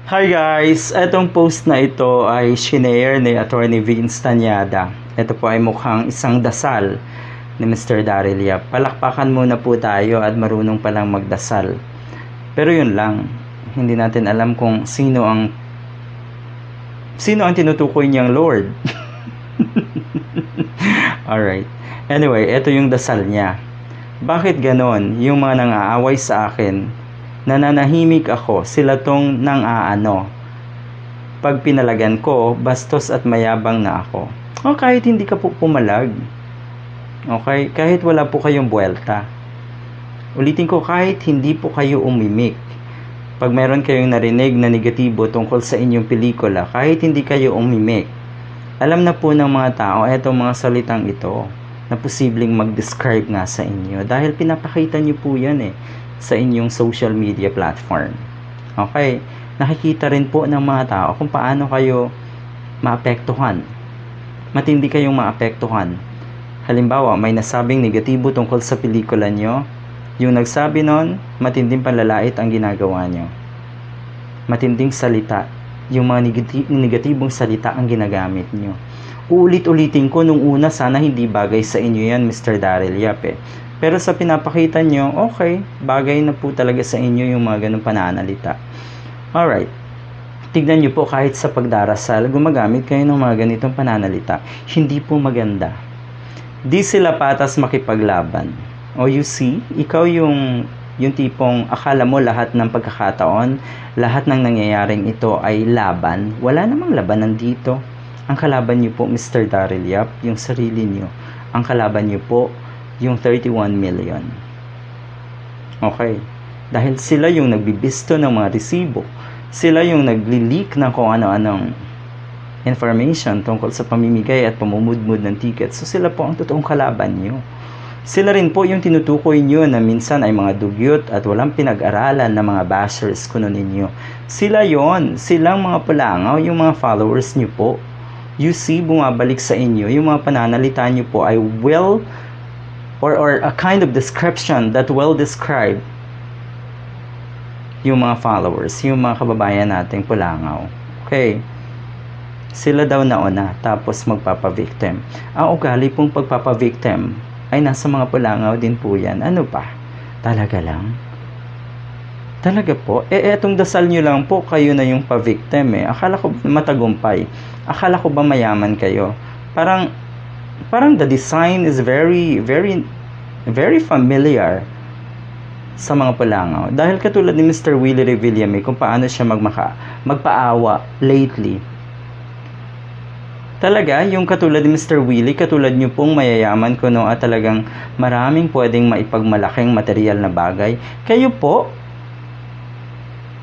Hi guys! Etong post na ito ay shinare ni Attorney Vince Tanyada. Ito po ay mukhang isang dasal ni Mr. Daryl Yap. Palakpakan muna po tayo at marunong palang magdasal. Pero yun lang, hindi natin alam kung sino ang tinutukoy niyang Lord. Alright. Anyway, ito yung dasal niya. Bakit ganon? Yung mga nang-aaway sa akin, nananahimik ako, sila tong nang-aano. Pag pinalagan ko, bastos at mayabang na ako. O kahit hindi ka po pumalag. Okay? Kahit wala po kayong buwelta. Ulitin ko, kahit hindi po kayo umimik. Pag meron kayong narinig na negatibo tungkol sa inyong pelikula, kahit hindi kayo umimik, alam na po ng mga tao, etong mga salitang ito, na posibleng mag-describe nga sa inyo. Dahil pinapakita nyo po yan sa inyong social media platform. Okay? Nakikita rin po ng mga tao kung paano kayo maapektuhan. Matindi kayong maapektuhan. Halimbawa, may nasabing negatibo tungkol sa pelikula nyo. Yung nagsabi nun, matinding panlalait ang ginagawa nyo. Matinding salita. Yung mga negatibong salita ang ginagamit nyo. Uulit-ulitin ko nung una, sana hindi bagay sa inyo yan, Mr. Daryl Yap Pero sa pinapakita nyo, okay, bagay na po talaga sa inyo yung mga ganung pananalita. Alright. Tignan nyo po kahit sa pagdarasal, gumagamit kayo ng mga ganitong pananalita. Hindi po maganda. Di sila patas makipaglaban. O you see, ikaw yung tipong akala mo lahat ng pagkakataon, lahat ng nangyayaring ito ay laban. Wala namang labanan dito. Ang kalaban nyo po, Mr. Daryl Yap, yung sarili nyo. Ang kalaban nyo po, yung 31 million. Okay. Dahil sila yung nagbibisto ng mga resibo. Sila yung nagli-leak ng kung ano-anong information tungkol sa pamimigay at pamumudmud ng ticket. So sila po ang totoong kalaban nyo. Sila rin po yung tinutukoy nyo na minsan ay mga dugyot at walang pinag-aralan na mga bashers kuno ninyo. Sila yon, silang mga pulangaw, yung mga followers nyo po. You see, bumabalik sa inyo, yung mga pananalita nyo po ay or a kind of description that will describe yung mga followers, yung mga kababayan nating pulangaw. Okay. Sila daw nauna, tapos magpapa-victim. Ang ugali pong pagpapa-victim ay nasa mga pulangaw din po yan. Ano pa? Talaga lang? Talaga po? Etong dasal nyo lang po, kayo na yung pa-victim Akala ko matagumpay. Akala ko ba mayaman kayo? Parang the design is very, very, very familiar sa mga pulangaw. Dahil katulad ni Mr. Willie Revillame, kung paano siya magpaawa lately. Talaga, yung katulad ni Mr. Willie, katulad nyo pong mayayaman kuno at talagang maraming pwedeng maipagmalaking material na bagay. Kayo po,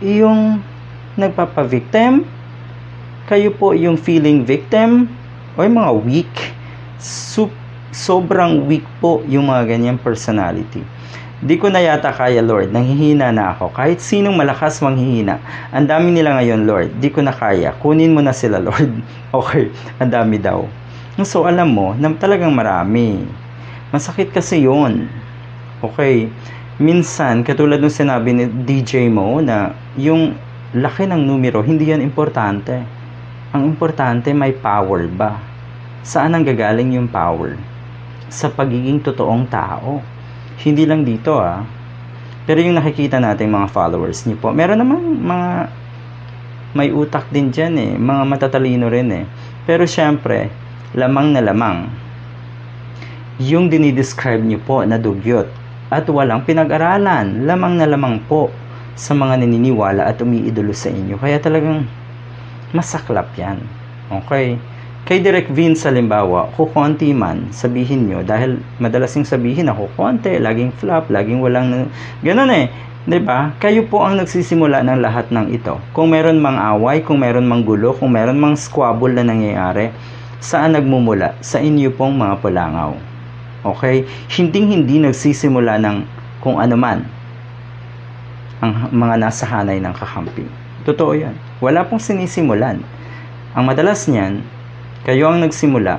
yung nagpapa-victim, kayo po yung feeling victim, o yung mga weak, sobrang weak po yung mga ganyang personality. Di ko na yata kaya, Lord. Nanghihina na ako. Kahit sinong malakas manghihina. Ang dami nila ngayon, Lord. Di ko na kaya. Kunin mo na sila, Lord. Okay. Ang dami daw. So, alam mo, na talagang marami. Masakit kasi yun. Okay. Minsan, katulad nung sinabi ni DJ Mo na yung laki ng numero, hindi yan importante. Ang importante, may power ba? Saan ang gagaling yung power? Sa pagiging totoong tao. Hindi lang dito Pero yung nakikita natin mga followers niyo po, meron namang mga may utak din dyan mga matatalino rin Pero syempre, lamang na lamang yung dinidescribe niyo po na dugyot at walang pinag-aralan, lamang na lamang po sa mga naniniwala at umiidolo sa inyo. Kaya talagang masaklap yan. Okay? Kay Direk Vince, halimbawa, kukonti man, sabihin nyo, dahil madalas yung sabihin ako, konti, laging flop, laging walang, ganun diba? Kayo po ang nagsisimula ng lahat ng ito. Kung meron mang away, kung meron mang gulo, kung meron mang squabble na nangyayari, saan nagmumula? Sa inyo pong mga pulangaw. Okay? Hindi nagsisimula ng kung ano man ang mga nasa hanay ng kakampi. Totoo yan. Wala pong sinisimulan. Ang madalas niyan, kayo ang nagsimula,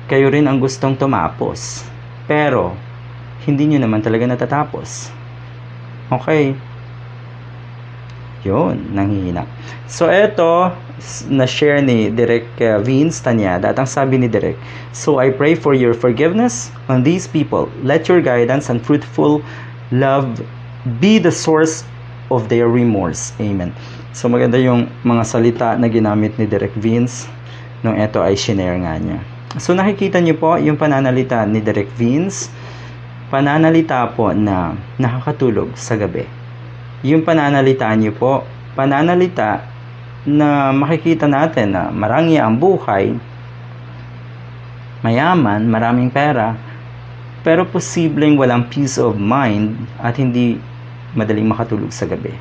kayo rin ang gustong tumapos. Pero, hindi nyo naman talaga natatapos. Okay? Yun, nanghihina. So, eto, na-share ni Direk Vince Tanyada at ang sabi ni Direk, "So, I pray for your forgiveness on these people. Let your guidance and fruitful love be the source of their remorse." Amen. So, maganda yung mga salita na ginamit ni Direk Vince nung eto ay shinare nga niya. So, nakikita niyo po yung pananalita ni Direk Vince, pananalita po na nakakatulog sa gabi. Yung pananalita niyo po, pananalita na makikita natin na marami ang buhay, mayaman, maraming pera, pero posibleng walang peace of mind at hindi madaling makatulog sa gabi.